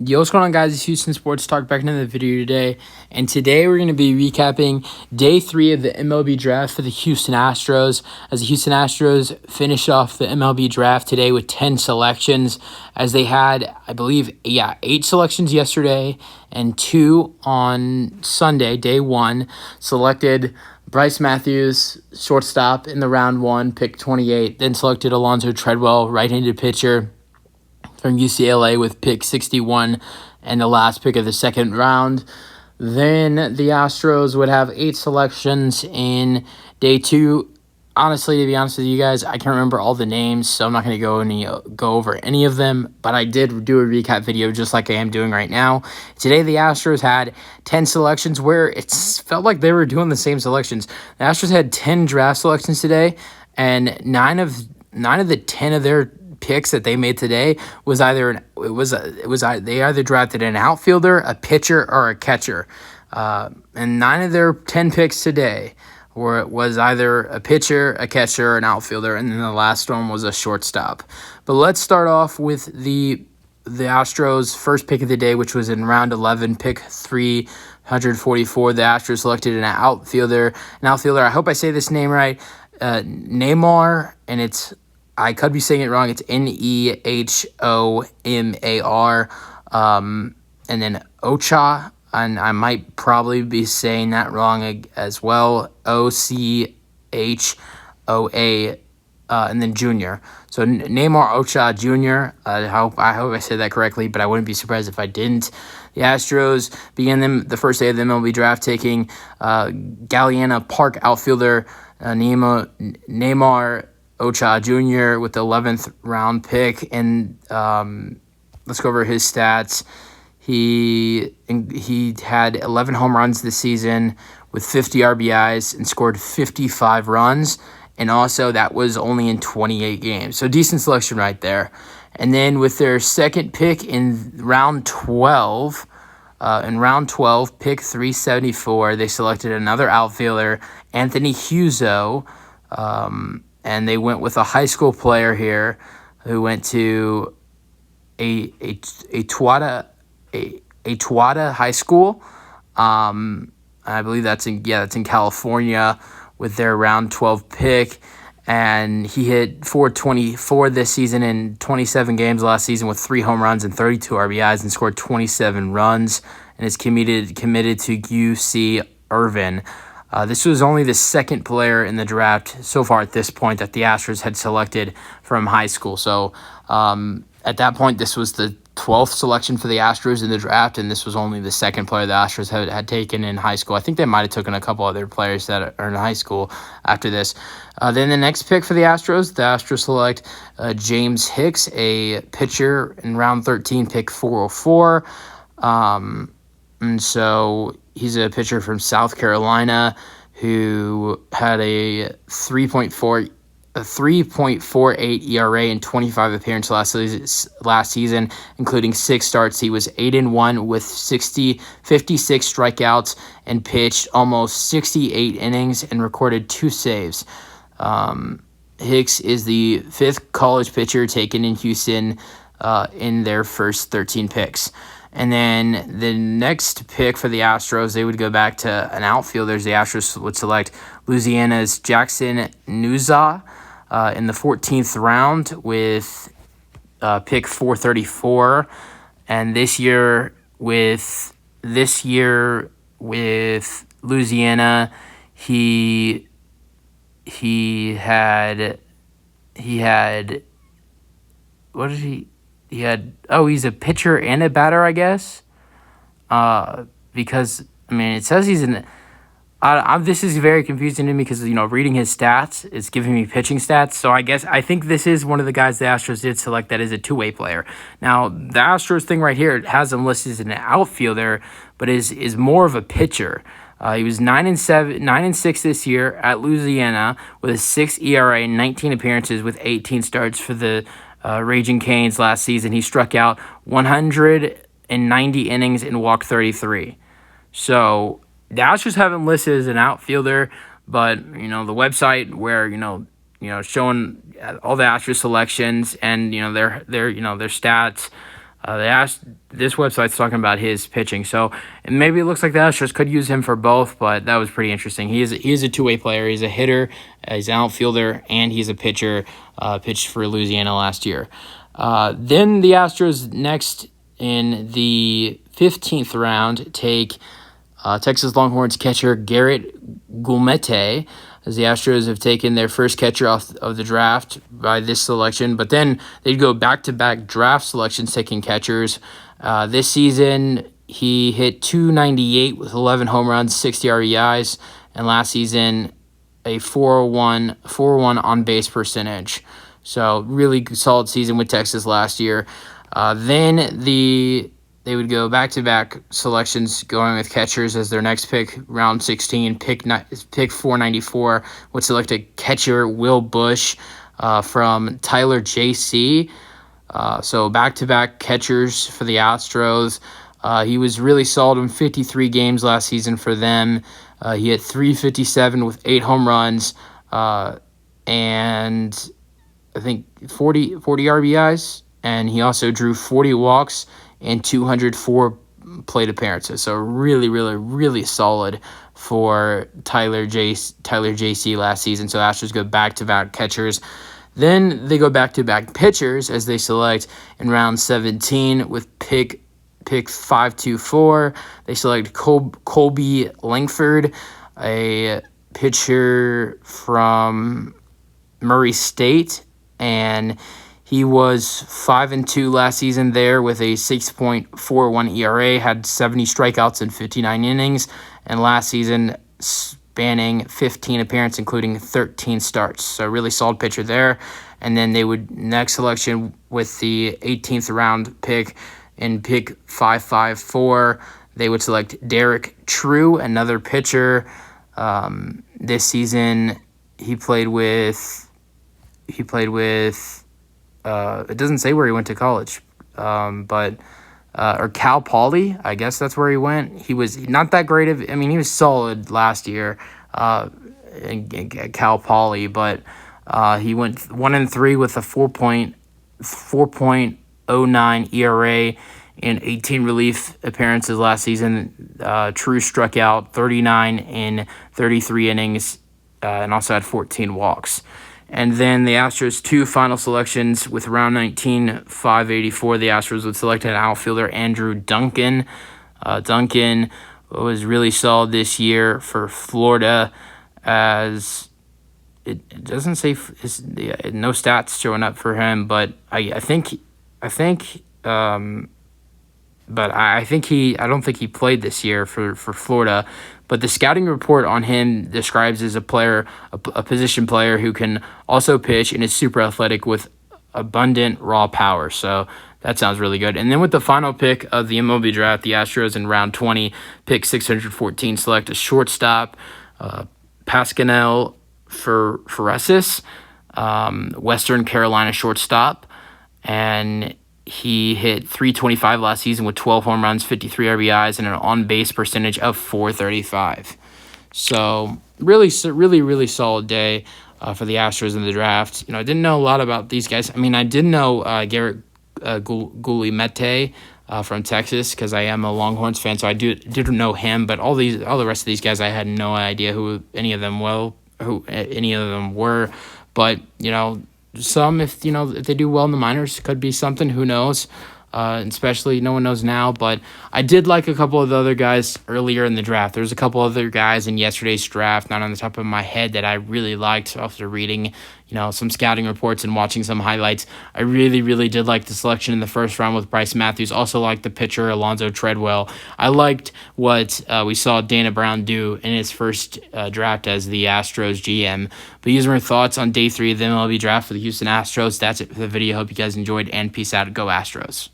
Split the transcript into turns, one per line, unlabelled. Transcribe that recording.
Yo, what's going on, guys? It's Houston Sports Talk back into the video today. And today we're going to be recapping day 3 of the MLB draft for the Houston Astros. As the Houston Astros finish off the MLB draft today with 10 selections, as they had, I believe, 8 selections yesterday and 2 on Sunday, day 1. Selected Bryce Matthews, shortstop, in the round 1, pick 28. Then selected Alonzo Treadwell, right-handed pitcher from UCLA with pick 61 and the last pick of the second round. Then the Astros would have 8 selections in day 2. Honestly, to be honest with you guys, I can't remember all the names, so I'm not going to go over any of them, but I did do a recap video just like I am doing right now. Today, the Astros had 10 selections where it felt like they were doing the same selections. The Astros had 10 draft selections today, and 9 of the 10 of their picks that they made today was they either drafted an outfielder, a pitcher, or a catcher. And 9 of their 10 picks today was either a pitcher, a catcher, an outfielder, and then the last one was a shortstop. But let's start off with the Astros' first pick of the day, which was in round 11, pick 344. The Astros selected an outfielder. I hope I say this name right. Neymar, and I could be saying it wrong. It's Nehomar, and then Ocha, and I might probably be saying that wrong as well. Ochoa, and then Junior. So Neymar Ocha Jr. I hope I said that correctly, but I wouldn't be surprised if I didn't. The Astros began the first day of the MLB draft taking Galliana Park outfielder Neymar Ocha Jr. with the 11th round pick, and let's go over his stats. He had 11 home runs this season with 50 RBIs and scored 55 runs, and also that was only in 28 games. So decent selection right there. And then with their second pick in round 12, pick 374, they selected another outfielder, Anthony Huzo. And they went with a high school player here who went to a Tuada High School. I believe that's in California, with their round 12 pick. And he hit .424 this season in 27 games last season with 3 home runs and 32 RBIs and scored 27 runs, and is committed to UC Irvine. This was only the second player in the draft so far at this point that the Astros had selected from high school. So at that point, this was the 12th selection for the Astros in the draft, and this was only the second player the Astros had taken in high school. I think they might have taken a couple other players that are in high school after this. Then the next pick for the Astros select James Hicks, a pitcher, in round 13, pick 404. And so he's a pitcher from South Carolina who had a 3.48 ERA in 25 appearances last season, including 6 starts. He was 8-1 with 56 strikeouts and pitched almost 68 innings and recorded 2 saves. Hicks is the 5th college pitcher taken in Houston in their first 13 picks. And then the next pick for the Astros, they would go back to an outfielder. The Astros would select Louisiana's Jackson Nuza in the 14th round with pick 434. And this year with Louisiana, he had what did he? He's a pitcher and a batter, I guess. Because, it says he's this is very confusing to me because, reading his stats, it's giving me pitching stats. So I think this is one of the guys the Astros did select that is a two-way player. Now, the Astros thing right here, it has him listed as an outfielder, but is more of a pitcher. He was 9-6 this year at Louisiana with a 6 ERA and 19 appearances with 18 starts for the Raging Canes last season. He struck out 190 innings and walked 33. So the Astros have him listed as an outfielder, but the website where showing all the Astros selections and their stats, This website's talking about his pitching, so and maybe it looks like the Astros could use him for both, but that was pretty interesting. He is a two-way player. He's a hitter, he's an outfielder, and he's a pitcher. Pitched for Louisiana last year. Then the Astros next in the 15th round take Texas Longhorns catcher Garrett Gulmete, as the Astros have taken their first catcher off of the draft by this selection, but then they'd go back-to-back draft selections taking catchers. This season, he hit .298 with 11 home runs, 60 RBIs, and last season, a 401 on-base percentage. So really solid season with Texas last year. Then they would go back-to-back selections going with catchers as their next pick, round 16, pick 494, would select a catcher, Will Bush, from Tyler J.C. So back-to-back catchers for the Astros. He was really solid in 53 games last season for them. He hit .357 with 8 home runs and I think 40 RBIs, and he also drew 40 walks and 204 plate appearances. So really, really, really solid for Tyler J.C. last season. So Astros go back-to-back catchers. Then they go back-to-back pitchers as they select in round 17 with pick 524. They select Colby Langford, a pitcher from Murray State, and he was 5-2 last season there with a 6.41 ERA, had 70 strikeouts in 59 innings, and last season spanning 15 appearances, including 13 starts. So really solid pitcher there. And then they would next selection with the 18th round pick in pick 554, they would select Derek True, another pitcher. This season he played with. It doesn't say where he went to college, or Cal Poly, I guess that's where he went. He was not that great he was solid last year at Cal Poly, but he went 1-3 with a 4.09 ERA in 18 relief appearances last season. True struck out 39 in 33 innings and also had 14 walks. And then the Astros' two final selections with round 19, 584, the Astros would select an outfielder, Andrew Duncan. Duncan was really solid this year for Florida, as it doesn't say no stats showing up for him, but I don't think he played this year for Florida. But the scouting report on him describes as a position player who can also pitch and is super athletic with abundant raw power. So that sounds really good. And then with the final pick of the MLB draft, the Astros in round 20, pick 614, select a shortstop, Pascal Ferresis, Western Carolina shortstop, and he hit .325 last season with 12 home runs, 53 RBIs, and an on-base percentage of .435. So really solid day for the Astros in the draft. I didn't know a lot about these guys. I did know Garrett Gulmete from Texas because I am a Longhorns fan, so I didn't know him. But all the rest of these guys, I had no idea who any of them were. But some, if they do well in the minors, could be something. Who knows? Especially no one knows now. But I did like a couple of the other guys earlier in the draft. There's a couple other guys in yesterday's draft, not on the top of my head, that I really liked after reading some scouting reports and watching some highlights. I really did like the selection in the first round with Bryce Matthews. Also liked the pitcher Alonzo Treadwell. I liked what we saw Dana Brown do in his first draft as the Astros GM. But these are my thoughts on day 3 of the MLB draft for the Houston Astros. That's it for the video. Hope you guys enjoyed, and peace out. Go Astros.